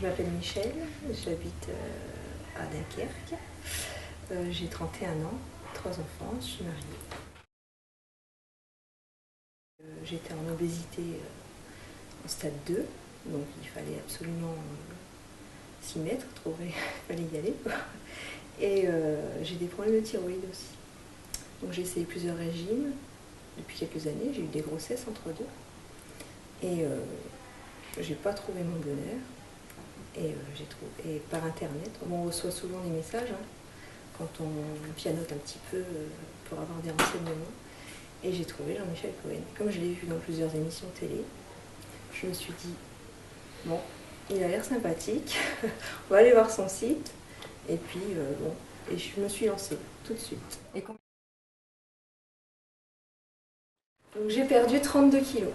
Je m'appelle Michel, j'habite à Dunkerque. J'ai 31 ans, 3 enfants, je suis mariée. J'étais en obésité en stade 2, donc il fallait absolument s'y mettre, il fallait y aller. Et j'ai des problèmes de thyroïde aussi. Donc j'ai essayé plusieurs régimes depuis quelques années, j'ai eu des grossesses entre deux. Et j'ai pas trouvé mon bonheur. Et j'ai trouvé, et par internet, on reçoit souvent des messages quand on pianote un petit peu pour avoir des renseignements. Et j'ai trouvé Jean-Michel Cohen. Comme je l'ai vu dans plusieurs émissions télé, je me suis dit, bon, il a l'air sympathique, on va aller voir son site. Et puis, bon, et je me suis lancée tout de suite. Donc j'ai perdu 32 kilos.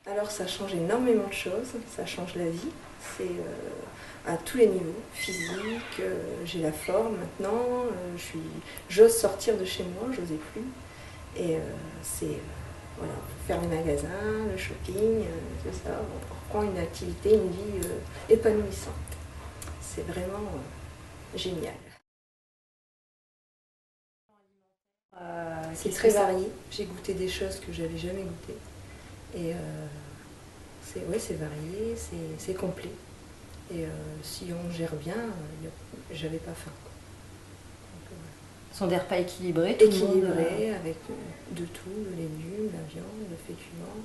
Alors ça change énormément de choses, ça change la vie, c'est à tous les niveaux, physique, j'ai la forme maintenant, j'ose sortir de chez moi, j'osais plus. Et voilà, faire les magasins, le shopping, tout ça, on reprend une activité, une vie épanouissante. C'est vraiment génial. C'est très varié, j'ai goûté des choses que j'avais jamais goûtées. Et c'est varié, c'est complet. Et si on gère bien, j'avais pas faim. Ce sont des repas équilibrés, équilibrés avec de tout, le légume, la viande, le féculent,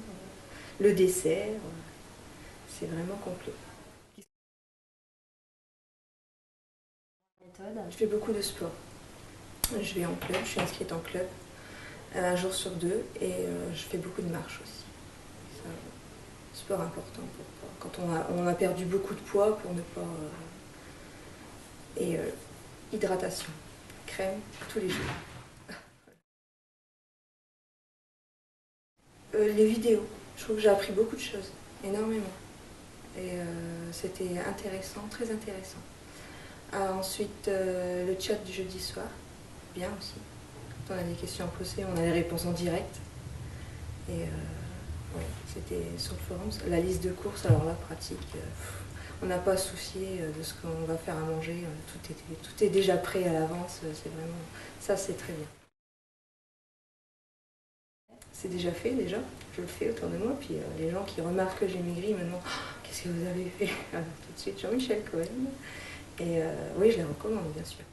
le dessert. C'est vraiment complet. Je fais beaucoup de sport. Je vais en club, je suis inscrite en club un jour sur deux et je fais beaucoup de marche aussi. Sport important quand on a perdu beaucoup de poids pour ne pas... Et hydratation, crème tous les jours. Les vidéos, je trouve que j'ai appris beaucoup de choses, énormément. Et c'était intéressant, très intéressant. Ensuite, le chat du jeudi soir, bien aussi. Quand on a des questions à poser, on a les réponses en direct. Et ouais, c'était sur le forum, la liste de courses, alors là, pratique. On n'a pas à se soucier de ce qu'on va faire à manger, tout est déjà prêt à l'avance, c'est vraiment, ça c'est très bien. C'est déjà fait déjà, je le fais autour de moi, puis les gens qui remarquent que j'ai maigri me demandent oh, qu'est-ce que vous avez fait? Alors, tout de suite Jean-Michel Cohen, et oui je les recommande bien sûr.